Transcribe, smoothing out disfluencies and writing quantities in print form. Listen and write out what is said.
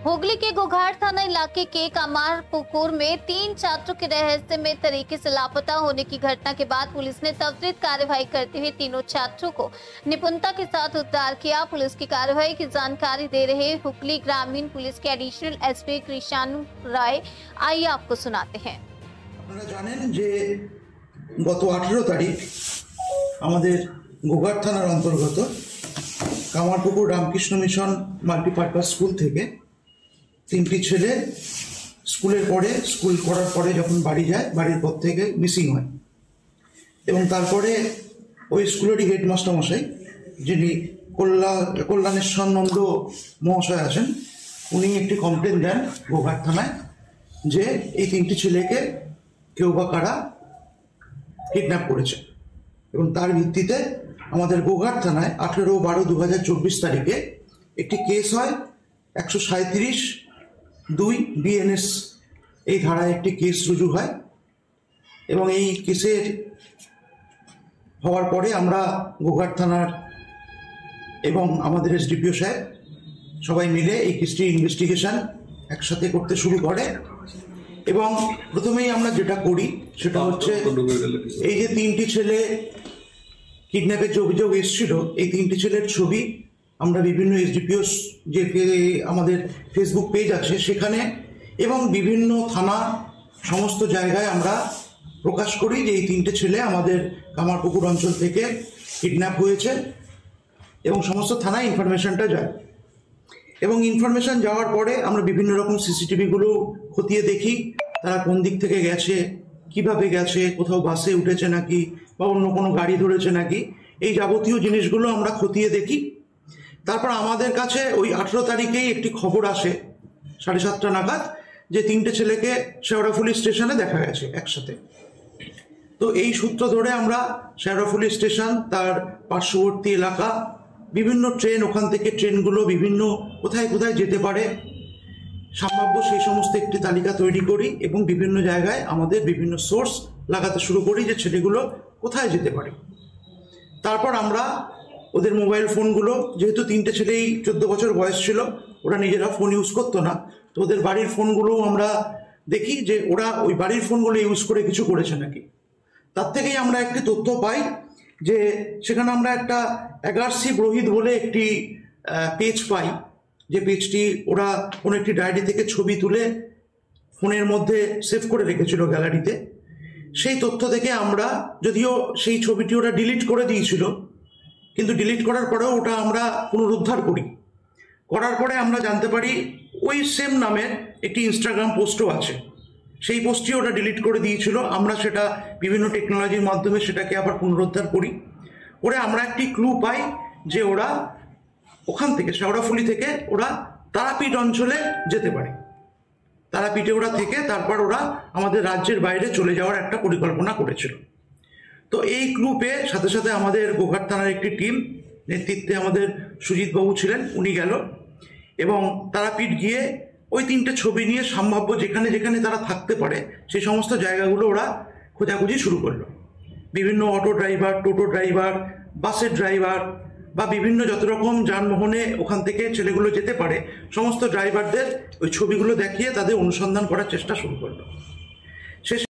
हुगली के घोघाट थाना इलाके के कमारपुकुर में 3 छात्रों के रहस्यमय तरीके से लापता होने की घटना के बाद पुलिस ने त्वरित कार्यवाही करते हुए तीनों छात्रों को निपुणता के साथ उद्धार किया। पुलिस की कार्यवाही की जानकारी दे रहे हुगली ग्रामीण पुलिस के एडिशनल एसपी कृष्णानु राय, आइए आपको सुनाते हैं। আপনারা জানেন যে গত 18 তারিখ আমাদের ঘোঘাট থানার অন্তর্গত Kamarpukur Ramakrishna mission multipurpose school থেকে 3টি ছেলে স্কুলের পরে স্কুল করার পরে যখন বাড়ি যায় বাড়ির পর থেকে মিসিং হয় এবং তারপরে ওই স্কুলেরই হেডমাস্টার মশাই যিনি কল্যাণেশ্বর নন্দ মহাশয় আছেন উনি একটি কমপ্লেন দেন ঘোঘাট থানায় যে এই 3টি ছেলেকে কেউ বা কারা কিডন্যাপ করেছে এবং তার ভিত্তিতে আমাদের ঘোঘাট থানায় 18/12/2024 তারিখে একটি কেস হয় 137(2) BNS এই ধারায় একটি কেস রুজু হয় এবং এই কেসের হওয়ার পরে আমরা ঘোঘাট থানার এবং আমাদের এসডিপিও সাহেব সবাই মিলে এই কেসটি ইনভেস্টিগেশন একসাথে করতে শুরু করে এবং প্রথমেই আমরা যেটা করি সেটা হচ্ছে এই যে 3টি ছেলে কিডন্যাপের যে অভিযোগ এসেছিল এই 3টি ছেলের ছবি আমরা বিভিন্ন এসডিপিও যে আমাদের ফেসবুক পেজ আছে সেখানে এবং বিভিন্ন থানা সমস্ত জায়গায় আমরা প্রকাশ করি যে এই 3টে ছেলে আমাদের কামারপুকুর অঞ্চল থেকে কিডন্যাপ হয়েছে এবং সমস্ত থানায় ইনফরমেশনটা যায় এবং ইনফরমেশন যাওয়ার পরে আমরা বিভিন্ন রকম সিসিটিভিগুলো খতিয়ে দেখি তারা কোন দিক থেকে গেছে, কিভাবে গেছে, কোথাও বাসে উঠেছে নাকি বা অন্য কোনো গাড়ি ধরেছে নাকি, এই যাবতীয় জিনিসগুলো আমরা খতিয়ে দেখি। তারপর আমাদের কাছে ওই 18 তারিখেই একটি খবর আসে 7:30 নাগাদ যে 3টে ছেলেকে শেওড়াফুলি স্টেশনে দেখা গেছে একসাথে। তো এই সূত্র ধরে আমরা শেওড়াফুলি স্টেশন তার পার্শ্ববর্তী এলাকা বিভিন্ন ট্রেন ওখান থেকে ট্রেনগুলো বিভিন্ন কোথায় কোথায় যেতে পারে সম্ভাব্য সেই সমস্ত একটি তালিকা তৈরি করি এবং বিভিন্ন জায়গায় আমাদের বিভিন্ন সোর্স লাগাতে শুরু করি যে ছেলেগুলো কোথায় যেতে পারে। তারপর আমরা ওদের মোবাইল ফোনগুলো যেহেতু 3টে ছেলেই 14 বছর বয়স ছিল ওরা নিজেরা ফোন ইউজ করতো না তো ওদের বাড়ির ফোনগুলোও আমরা দেখি যে ওরা ওই বাড়ির ফোনগুলো ইউজ করে কিছু করেছে নাকি। তার থেকেই আমরা একটি তথ্য পাই যে সেখানে আমরা একটা এগারসি ব্রোহিত বলে একটি পেজ পাই যে পেজটি ওরা কোনো একটি ডায়েরি থেকে ছবি তুলে ফোনের মধ্যে সেভ করে রেখেছিল গ্যালারিতে। সেই তথ্য থেকে আমরা যদিও সেই ছবিটি ওরা ডিলিট করে দিয়েছিল কিন্তু ডিলিট করার পরেও ওটা আমরা পুনরুদ্ধার করার পরে আমরা জানতে পারি ওই সেম নামের একটি ইনস্টাগ্রাম পোস্টও আছে, সেই পোস্টটি ওটা ডিলিট করে দিয়েছিল। আমরা সেটা বিভিন্ন টেকনোলজির মাধ্যমে সেটাকে আবার পুনরুদ্ধার করে আমরা একটি ক্লু পাই যে ওরা ওখান থেকে শেওড়াফুলি থেকে ওরা তারাপীঠ অঞ্চলে যেতে পারে, তারাপীঠে ওরা থেকে তারপর ওরা আমাদের রাজ্যের বাইরে চলে যাওয়ার একটা পরিকল্পনা করেছিল। তো এই ক্লু পেয়ে সাথে সাথে আমাদের ঘোঘাট থানার একটি টিম নেতৃত্বে আমাদের সুজিতবাবু ছিলেন, উনি গেল এবং তারাপীঠ গিয়ে ওই 3টে ছবি নিয়ে সম্ভাব্য যেখানে যেখানে তারা থাকতে পারে সেই সমস্ত জায়গাগুলো ওরা খোঁজাখুঁজি শুরু করলো। বিভিন্ন অটো ড্রাইভার, টোটো ড্রাইভার, বাসের ড্রাইভার বা বিভিন্ন যত রকম যানবাহনে ওখান থেকে ছেলেগুলো যেতে পারে সমস্ত ড্রাইভারদের ওই ছবিগুলো দেখিয়ে তাদের অনুসন্ধান করার চেষ্টা শুরু করলো।